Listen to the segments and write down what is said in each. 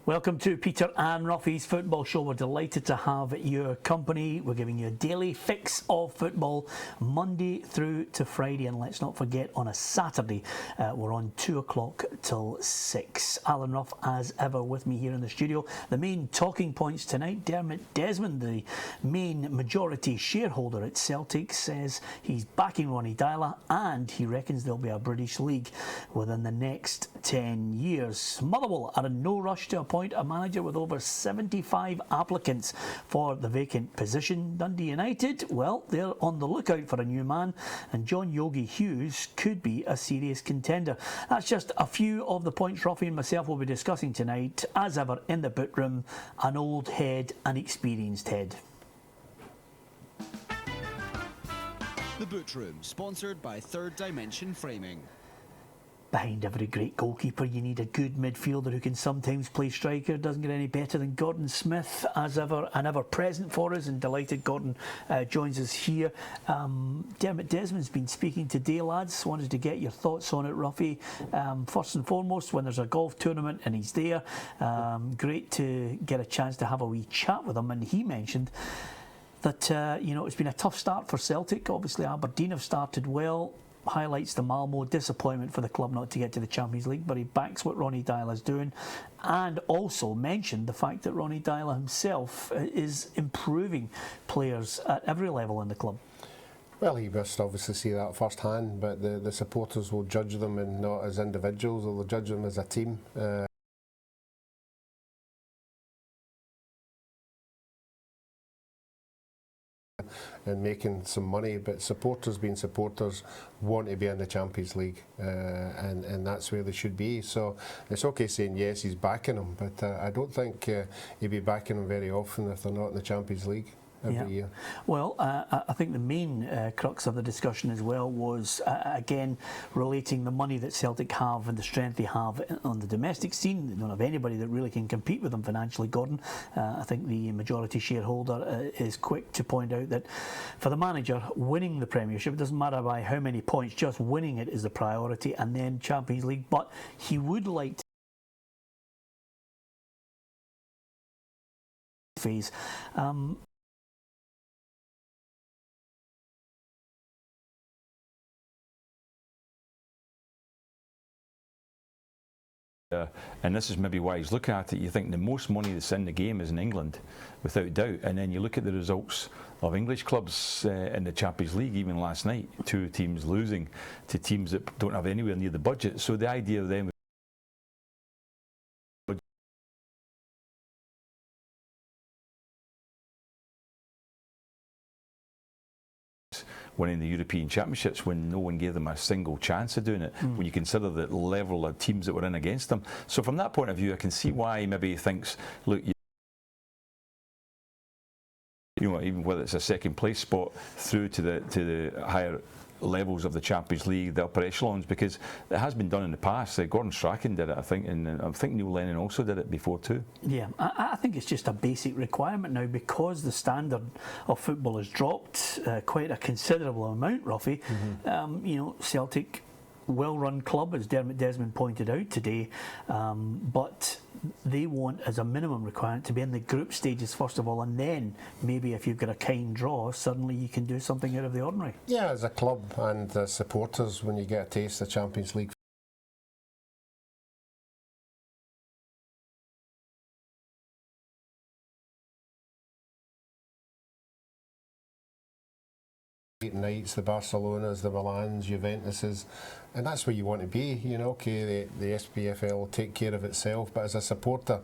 Welcome to Peter and Ruffy's Football Show. We're delighted to have your company. We're giving you a daily fix of football Monday through to Friday, and let's not forget on a Saturday we're on 2 o'clock till 6. Alan Ruff as ever with me here in the studio. The main talking points tonight: Dermot Desmond, the main majority shareholder at Celtic, says he's backing Ronny Deila and he reckons there'll be a British League within the next 10 years. Motherwell are in no rush to appoint a manager with over 75 applicants for the vacant position. Dundee United, well, they're on the lookout for a new man, and John Yogi Hughes could be a serious contender. That's just a few of the points Ruffy and myself will be discussing tonight. As ever in the boot room, an old head, an experienced head. The Boot Room, sponsored by Third Dimension Framing. Behind every great goalkeeper, you need a good midfielder who can sometimes play striker. Doesn't get any better than Gordon Smith, as ever, and ever present for us, and delighted Gordon joins us here. Dermot Desmond's been speaking today, lads. Wanted to get your thoughts on it, Ruffy. First and foremost, when there's a golf tournament and he's there, great to get a chance to have a wee chat with him, and he mentioned that it's been a tough start for Celtic. Obviously Aberdeen have started well. Highlights the Malmo disappointment for the club not to get to the Champions League, but he backs what Ronny Deila's doing, and also mentioned the fact that Ronny Deila himself is improving players at every level in the club. Well, he must obviously see that firsthand, but the supporters will judge them and not as individuals, they'll judge them as a team. And making some money, but supporters being supporters want to be in the Champions League, and that's where they should be. So it's okay saying yes, he's backing them, but I don't think he'd be backing them very often if they're not in the Champions League every year. Well, I think the main crux of the discussion as well was again relating the money that Celtic have and the strength they have on the domestic scene. They don't have anybody that really can compete with them financially, Gordon. I think the majority shareholder is quick to point out that for the manager, winning the Premiership, it doesn't matter by how many points, just winning it is the priority, and then Champions League. But he would like to phase. And this is maybe why he's looking at it. You think the most money that's in the game is in England, without doubt. And then you look at the results of English clubs in the Champions League, even last night, 2 teams losing to teams that don't have anywhere near the budget. So the idea of them winning the European Championships when no one gave them a single chance of doing it, when you consider the level of teams that were in against them. So from that point of view, I can see why maybe he thinks, look, even whether it's a second place spot through to the higher levels of the Champions League, the upper echelons, because it has been done in the past. Gordon Strachan did it, I think, and I think Neil Lennon also did it before too. Yeah, I think it's just a basic requirement now, because the standard of football has dropped quite a considerable amount, Ruffy. Celtic, well-run club, as Dermot Desmond pointed out today, but they want, as a minimum requirement, to be in the group stages first of all, and then maybe if you've got a kind draw, suddenly you can do something out of the ordinary. Yeah, as a club and supporters, when you get a taste of Champions League nights, the Barcelonas, the Milans, Juventuses, and that's where you want to be. Okay, the SPFL will take care of itself, but as a supporter,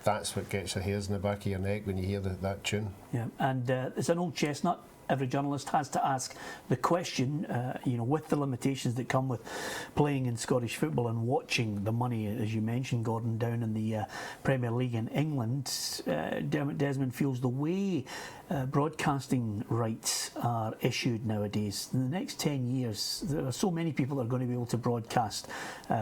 that's what gets your hairs in the back of your neck when you hear that tune. Yeah, and it's an old chestnut. Every journalist has to ask the question, with the limitations that come with playing in Scottish football and watching the money, as you mentioned, Gordon, down in the Premier League in England. Dermot Desmond feels the way broadcasting rights are issued nowadays, in the next 10 years, there are so many people that are going to be able to broadcast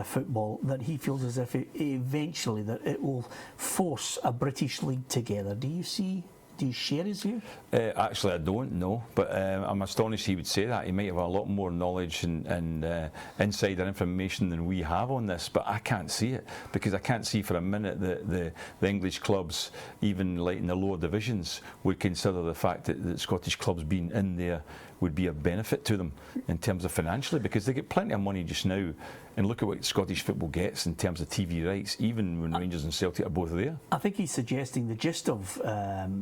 football that he feels as if eventually that it will force a British league together. Do you see Do you share his view? Actually, I don't know, but I'm astonished he would say that. He might have a lot more knowledge and insider information than we have on this, but I can't see it, because I can't see for a minute that the English clubs, even like in the lower divisions, would consider the fact that Scottish clubs being in there would be a benefit to them in terms of financially, because they get plenty of money just now. And look at what Scottish football gets in terms of TV rights, even when Rangers and Celtic are both there. I think he's suggesting the gist of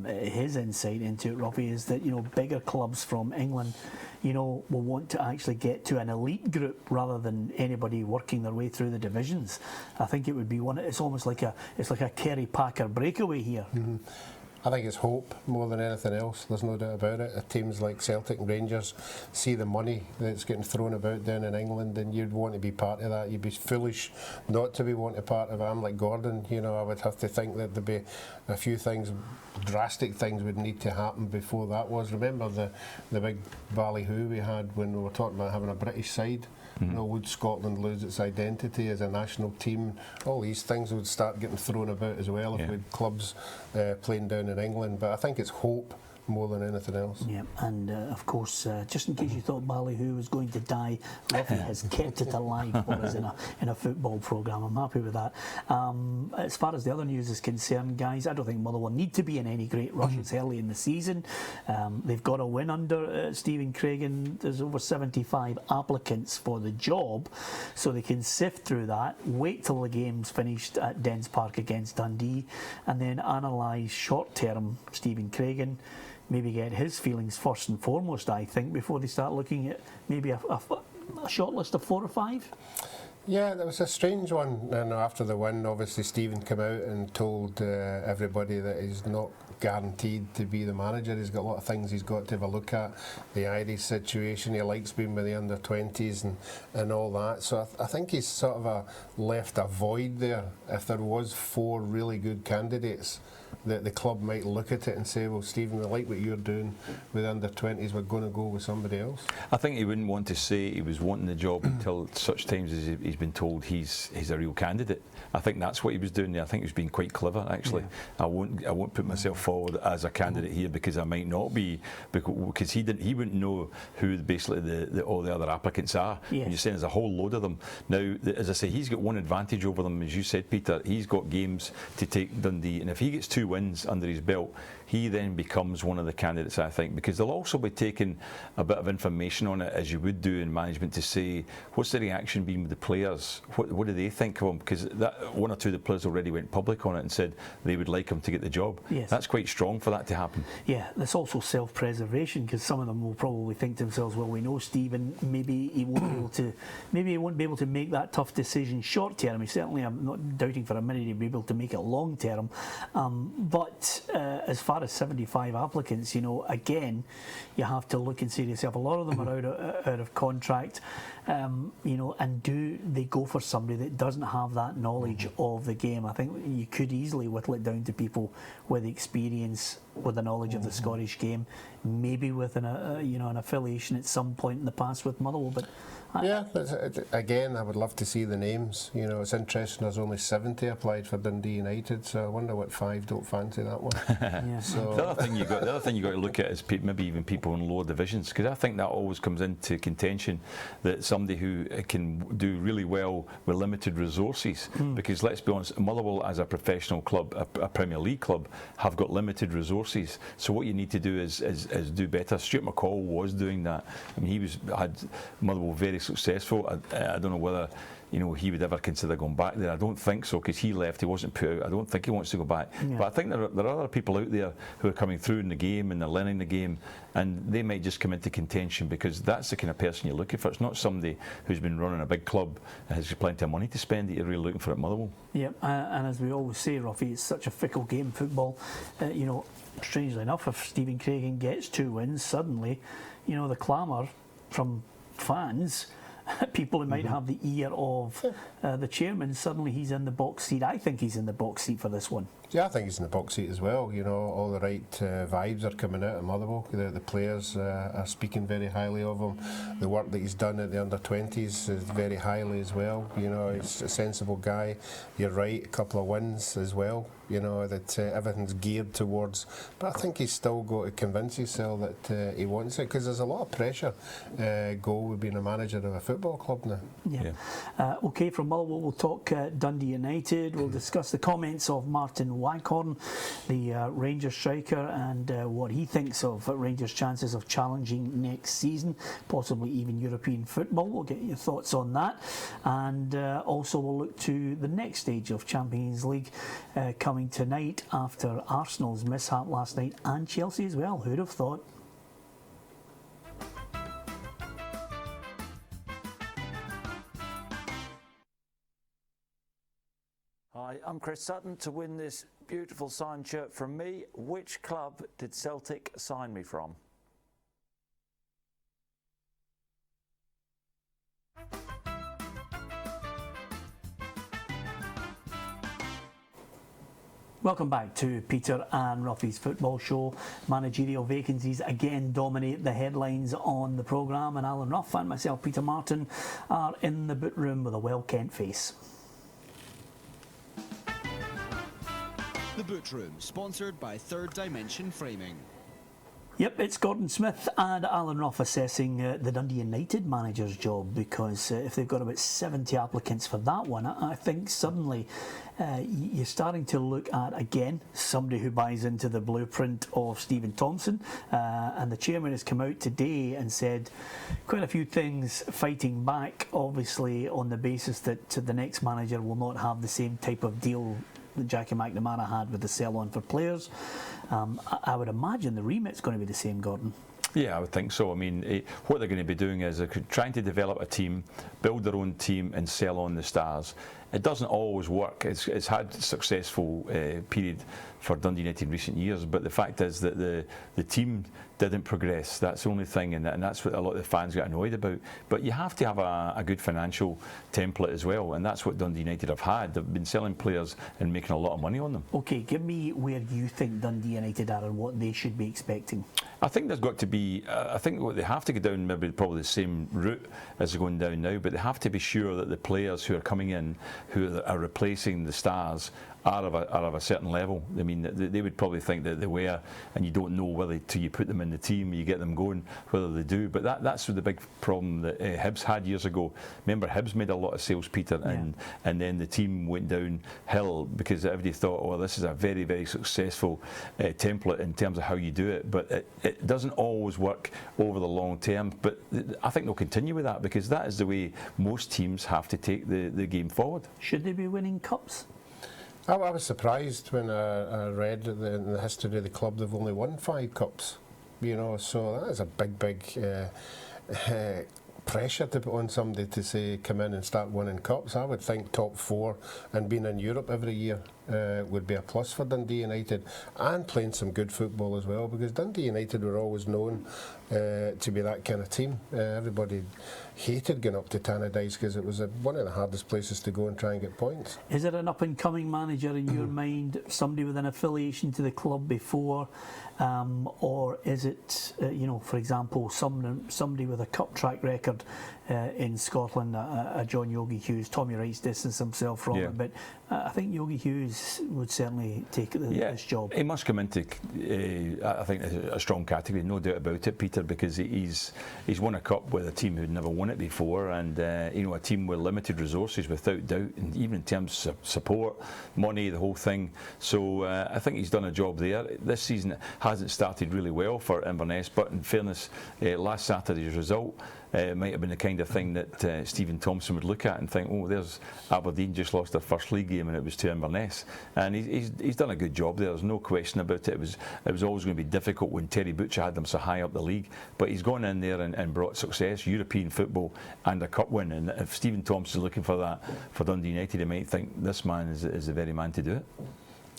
his insight into it, Robbie, is that, you know, bigger clubs from England, you know, will want to actually get to an elite group rather than anybody working their way through the divisions. I think it would be one. It's almost like a Kerry Packer breakaway here. Mm-hmm. I think it's hope more than anything else. There's no doubt about it. Teams like Celtic and Rangers see the money that's getting thrown about down in England, and you'd want to be part of that. You'd be foolish not to be wanting part of it. I'm like Gordon, you know, I would have to think that there'd be a few things, drastic things would need to happen before that was. Remember the big ballyhoo we had when we were talking about having a British side? You know, would Scotland lose its identity as a national team? All these things would start getting thrown about as well if we had clubs playing down in England. But I think it's hope more than anything else. Yeah, and of course, just in case you thought Ballyhoo was going to die, Ruffy has kept it alive for us in a football programme. I'm happy with that. As far as the other news is concerned, guys, I don't think Motherwell need to be in any great rush. It's early in the season. They've got a win under Stephen Craigan. There's over 75 applicants for the job, so they can sift through that, wait till the game's finished at Dens Park against Dundee, and then analyse short-term Stephen Craigan. Maybe get his feelings first and foremost, I think, before they start looking at maybe a short list of 4 or 5. Yeah, that was a strange one. And after the win, obviously Stephen came out and told everybody that he's not guaranteed to be the manager. He's got a lot of things he's got to have a look at. The Irish situation, he likes being with the under-20s and all that. So I think he's sort of left a void there. If there was 4 really good candidates, the club might look at it and say, well, Stephen, we like what you're doing with under-20s, we're going to go with somebody else. I think he wouldn't want to say he was wanting the job until such times as he's been told he's a real candidate. I think that's what he was doing there. I think he was being quite clever, actually. Yeah. I won't put myself forward as a candidate here, because I might not be, because he wouldn't know who basically all the other applicants are. Yes. And you're saying there's a whole load of them. Now, as I say, he's got one advantage over them, as you said, Peter. He's got games to take Dundee, and if he gets 2 wins under his belt, he then becomes one of the candidates, I think, because they'll also be taking a bit of information on it, as you would do in management, to say, what's the reaction been with the players? What do they think of him? Because 1 or 2 of the players already went public on it and said they would like him to get the job. Yes. That's quite strong for that to happen. Yeah, there's also self-preservation, because some of them will probably think to themselves, well, we know Stephen, maybe he won't be able to make that tough decision short term. Certainly, I'm not doubting for a minute he'd be able to make it long term. But as far as 75 applicants, you know, again, you have to look and say to yourself, a lot of them are out of contract, you know, and do they go for somebody that doesn't have that knowledge of the game? I think you could easily whittle it down to people with experience, with the knowledge of the Scottish game, maybe with an affiliation at some point in the past with Motherwell, but yeah, again, I would love to see the names. You know, it's interesting. There's only 70 applied for Dundee United, so I wonder what 5 don't fancy that one. Yeah. So The other thing you got to look at is maybe even people in lower divisions, because I think that always comes into contention, that somebody who can do really well with limited resources. Because let's be honest, Motherwell as a professional club, a Premier League club, have got limited resources. So what you need to do is do better. Stuart McCall was doing that. I mean, had Motherwell very successful. I don't know whether he would ever consider going back there. I don't think so, because he left, he wasn't put out. I don't think he wants to go back. Yeah. But I think there are other people out there who are coming through in the game and they're learning the game, and they might just come into contention, because that's the kind of person you're looking for. It's not somebody who's been running a big club and has plenty of money to spend that you're really looking for at Motherwell. Yeah, and as we always say, Ruffy, it's such a fickle game, football. Strangely enough, if Stephen Craigan gets 2 wins, suddenly, the clamour from fans, people who might have the ear of the chairman, suddenly he's in the box seat. I think he's in the box seat for this one. Yeah, I think he's in the box seat as well. You know, all the right vibes are coming out of Motherwell. The players are speaking very highly of him. The work that he's done at the under-20s is very highly as well. You know, he's a sensible guy. You're right, a couple of wins as well. You know, that everything's geared towards. But I think he's still got to convince himself that he wants it, because there's a lot of pressure with being a manager of a football club now. Yeah. Okay, from Motherwell we'll talk Dundee United. We'll discuss the comments of Martin Waghorn, the Rangers striker, and what he thinks of Rangers' chances of challenging next season, possibly even European football. We'll get your thoughts on that, and also we'll look to the next stage of Champions League coming tonight after Arsenal's mishap last night, and Chelsea as well. Who'd have thought? Hi, I'm Chris Sutton. To win this beautiful signed shirt from me, which club did Celtic sign me from? Welcome back to Peter and Ruffy's Football Show. Managerial vacancies again dominate the headlines on the programme, and Alan Ruff and myself, Peter Martin, are in the boot room with a well-kent face. The Boot Room, sponsored by Third Dimension Framing. Yep, it's Gordon Smith and Alan Ruff assessing the Dundee United manager's job, because if they've got about 70 applicants for that one, I think suddenly you're starting to look at, again, somebody who buys into the blueprint of Stephen Thompson, and the chairman has come out today and said quite a few things fighting back, obviously on the basis that the next manager will not have the same type of deal that Jackie McNamara had with the sell-on for players. I would imagine the remit's going to be the same, Gordon. Yeah, I would think so. I mean, what they're going to be doing is they're trying to develop a team, build their own team and sell on the stars. It doesn't always work. It's had a successful period for Dundee United in recent years, but the fact is that the team didn't progress. That's the only thing, and that's what a lot of the fans get annoyed about. But you have to have a good financial template as well, and that's what Dundee United have had. They've been selling players and making a lot of money on them. Okay, give me where you think Dundee United are and what they should be expecting. I think there's got to be, I think what they have to go down maybe probably the same route as they're going down now, but they have to be sure that the players who are coming in, who are replacing the stars, are of a certain level. I mean, they would probably think that they were, and you don't know whether till you put them in the team, you get them going, whether they do. But that's the big problem that Hibs had years ago. Remember, Hibs made a lot of sales, Peter, and then the team went downhill because everybody thought, oh, this is a very, very successful template in terms of how you do it. But it doesn't always work over the long term. But I think they'll continue with that, because that is the way most teams have to take the game forward. Should they be winning cups? I was surprised when I read in the history of the club they've only won 5 cups. You know, so that is a big pressure to put on somebody to say come in and start winning cups. I would think top 4 and being in Europe every year would be a plus for Dundee United, and playing some good football as well, because Dundee United were always known to be that kind of team. Everybody hated going up to Tannadice because it was one of the hardest places to go and try and get points. Is it an up-and-coming manager in your mind, somebody with an affiliation to the club before, or is it, for example, somebody with a cup track record in Scotland, a John Yogi Hughes? Tommy Wright's distanced himself from it, but I think Yogi Hughes would certainly take this job. He must come into, I think, a strong category, no doubt about it, Peter, because he's won a cup with a team who'd never won it before, and a team with limited resources, without doubt, and even in terms of support, money, the whole thing. So I think he's done a job there. This season hasn't started really well for Inverness, but in fairness, last Saturday's result might have been the kind of thing that Stephen Thompson would look at and think, oh, there's Aberdeen just lost their first league game and it was to Inverness. And he's done a good job there, there's no question about it. It was always going to be difficult when Terry Butcher had them so high up the league, but he's gone in there and brought success, European football and a cup win. And if Stephen Thompson's looking for that for Dundee United, he might think this man is the very man to do it.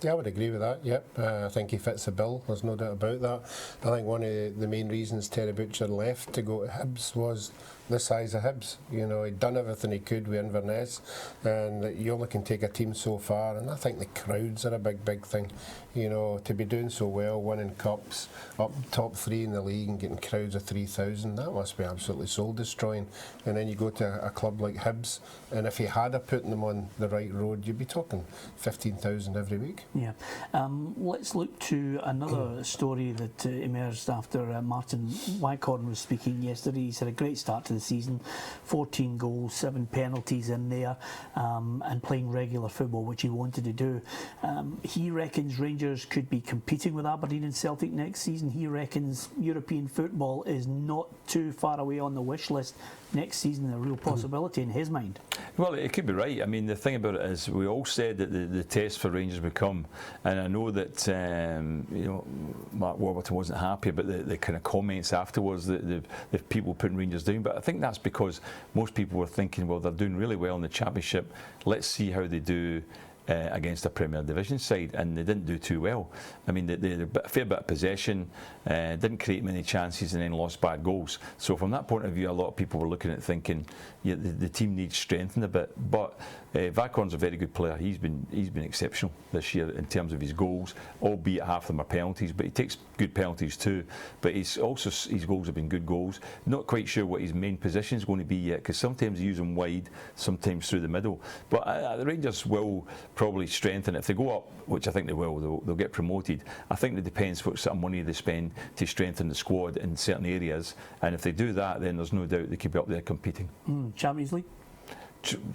Yeah, I would agree with that, yep. I think he fits the bill, there's no doubt about that. I think one of the main reasons Terry Butcher left to go to Hibs was the size of Hibs. You know, he'd done everything he could with Inverness, and you only can take a team so far, and I think the crowds are a big thing. You know, to be doing so well, winning cups, up top 3 in the league and getting crowds of 3,000, that must be absolutely soul destroying. And then you go to a club like Hibs, and if he had put them on the right road, you'd be talking 15,000 every week. Yeah. Let's look to another story that emerged after Martin Waghorn was speaking yesterday. He's had a great start to the season, 14 goals, 7 penalties in there, and playing regular football, which he wanted to do. He reckons Rangers could be competing with Aberdeen and Celtic next season. He reckons European football is not too far away on the wish list next season, a real possibility in his mind. Well, it could be right. I mean, the thing about it is we all said that the test for Rangers would come, and I know that you know, Mark Warburton wasn't happy about the kind of comments afterwards, the people putting Rangers down, but I think that's because most people were thinking, well, they're doing really well in the Championship, let's see how they do against a Premier Division side, and they didn't do too well. I mean, they had a fair bit of possession, didn't create many chances, and then lost bad goals. So from that point of view, a lot of people were looking at thinking, yeah, the team needs strengthened a bit. But Waghorn's a very good player. He's been exceptional this year in terms of his goals, albeit half of them are penalties, but he takes good penalties too. But his goals have been good goals. Not quite sure what his main position is going to be yet, because sometimes they use him wide, sometimes through the middle. But the Rangers will probably strengthen. If they go up, which I think they will, they'll get promoted. I think it depends what sort of money they spend to strengthen the squad in certain areas, and if they do that, then there's no doubt they could be up there competing. Champions League?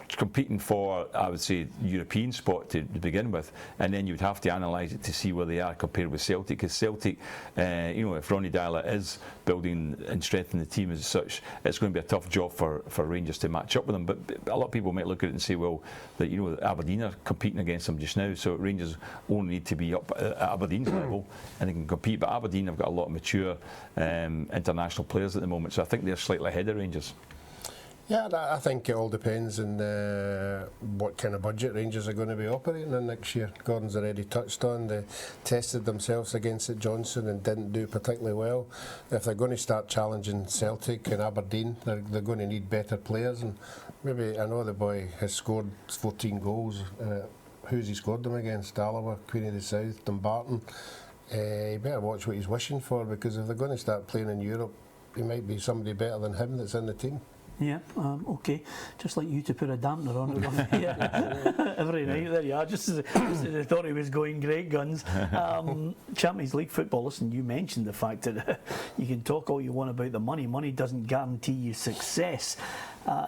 Competing for, I would say, European spot to begin with, and then you would have to analyse it to see where they are compared with Celtic, because Celtic, you know, if Ronny Deila is building and strengthening the team as such, it's going to be a tough job for Rangers to match up with them. But a lot of people might look at it and say, well, that, you know, Aberdeen are competing against them just now, so Rangers only need to be up at Aberdeen's level and they can compete. But Aberdeen have got a lot of mature international players at the moment, so I think they're slightly ahead of Rangers. Yeah, I think it all depends on what kind of budget Rangers are going to be operating in next year. Gordon's already touched on, they tested themselves against St Johnstone and didn't do particularly well. If they're going to start challenging Celtic and Aberdeen, they're going to need better players. And maybe, I know the boy has scored 14 goals. Who's he scored them against? Alloa, Queen of the South, Dumbarton. He better watch what he's wishing for, because if they're going to start playing in Europe, he might be somebody better than him that's in the team. Yeah, okay. Just like you to put a dampener on it. Yeah. Every night, there you are. Just as I thought he was going great guns. Champions League football, listen, you mentioned the fact that you can talk all you want about the money. Money doesn't guarantee you success.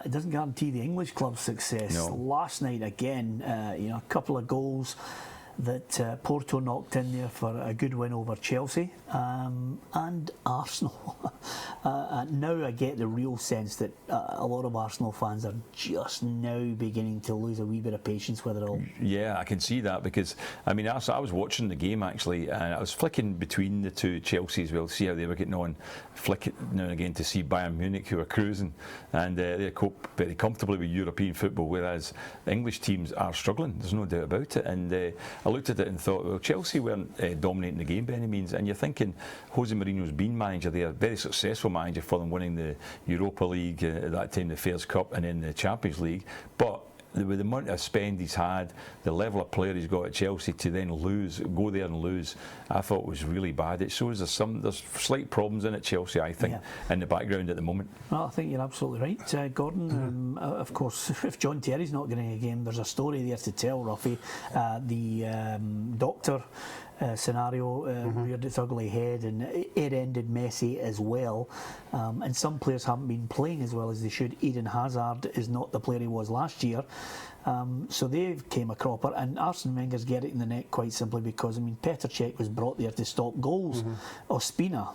It doesn't guarantee the English club's success. No. Last night, again, you know, a couple of goals that Porto knocked in there for a good win over Chelsea and Arsenal. Now I get the real sense that a lot of Arsenal fans are just now beginning to lose a wee bit of patience with it all. Yeah, I can see that, because I mean, I was watching the game actually, and I was flicking between the two Chelsea as well to see how they were getting on. Flick it now and again to see Bayern Munich, who are cruising, and they cope very comfortably with European football, whereas the English teams are struggling. There's no doubt about it. And I looked at it and thought, well, Chelsea weren't dominating the game by any means, and you're thinking Jose Mourinho's been manager there, very successful manager for them, winning the Europa League, at that time the Fairs Cup, and then the Champions League. But with the amount of spend he's had, the level of player he's got at Chelsea, to then go there and lose, I thought was really bad. It shows there's slight problems in at Chelsea, I think, in the background at the moment. Well, I think you're absolutely right, Gordon. Of course, if John Terry's not getting a game, there's a story there to tell, Ruffy. The doctor scenario reared its ugly head, and it ended messy as well. And some players haven't been playing as well as they should. Eden Hazard is not the player he was last year. So they came a cropper, and Arsene Wenger's get it in the neck quite simply because, I mean, Petr Cech was brought there to stop goals. Ospina,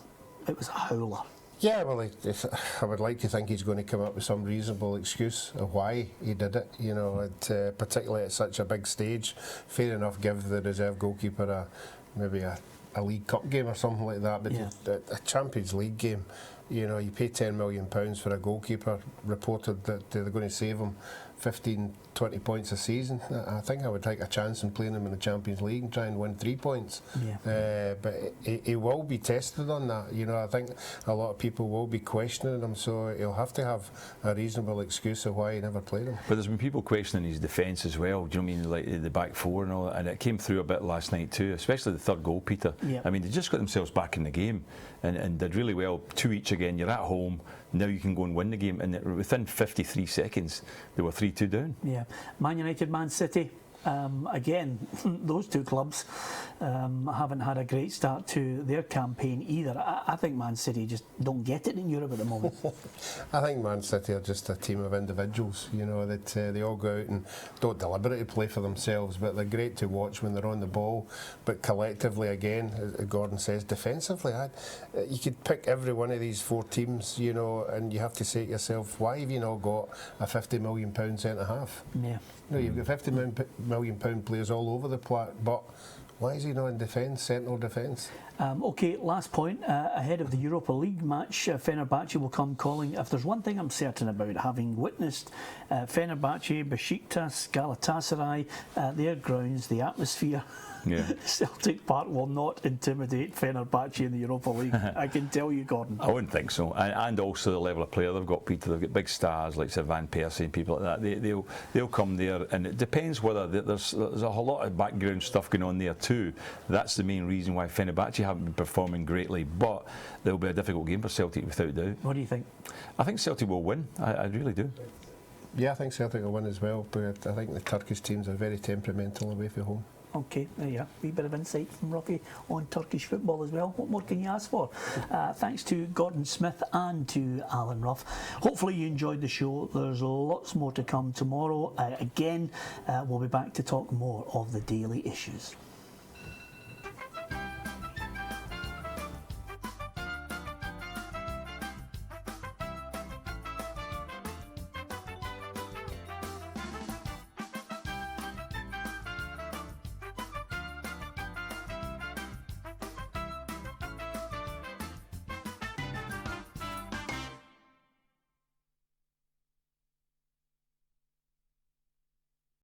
it was a howler. Yeah, well, I would like to think he's going to come up with some reasonable excuse of why he did it, you know, particularly at such a big stage. Fair enough, give the reserve goalkeeper maybe a League Cup game or something like that, but a Champions League game, you know, you pay £10 million for a goalkeeper, reported that they're going to save him 15, 20 points a season, I think I would take a chance in playing him in the Champions League and try and win 3 points. Yeah. But he will be tested on that. You know, I think a lot of people will be questioning him, so he'll have to have a reasonable excuse of why he never played him. But there's been people questioning his defence as well. Do you know what I mean? Like the back four and all that, and it came through a bit last night too, especially the third goal, Peter. Yeah. I mean, they just got themselves back in the game and did really well. 2 each again. You're at home. Now you can go and win the game. And within 53 seconds, they were 3-2 down. Yeah. Man United, Man City. Again, those two clubs haven't had a great start to their campaign either. I think Man City just don't get it in Europe at the moment. I think Man City are just a team of individuals, you know, that they all go out and don't deliberately play for themselves, but they're great to watch when they're on the ball. But collectively, again, as Gordon says, defensively, you could pick every one of these 4 teams, you know, and you have to say to yourself, why have you not got a £50 million centre half? Yeah. No, you've got £50 million players all over the plot, but why is he not in defence, central defence? OK, last point. Ahead of the Europa League match, Fenerbahce will come calling. If there's one thing I'm certain about, having witnessed Fenerbahce, Besiktas, Galatasaray, their grounds, the atmosphere, Yeah. Celtic Park will not intimidate Fenerbahce in the Europa League. I can tell you, Gordon. I wouldn't think so, and also the level of player they've got, Peter. They've got big stars like Sir Van Persie and people like that. They'll come there, and it depends whether there's a whole lot of background stuff going on there too. That's the main reason why Fenerbahce haven't been performing greatly, but there'll be a difficult game for Celtic without doubt. What do you think? I think Celtic will win. I really do. Yeah, I think Celtic will win as well, but I think the Turkish teams are very temperamental away from home. OK, there you are. Wee bit of insight from Rocky on Turkish football as well. What more can you ask for? Thanks to Gordon Smith and to Alan Rough. Hopefully you enjoyed the show. There's lots more to come tomorrow. Again, we'll be back to talk more of the daily issues.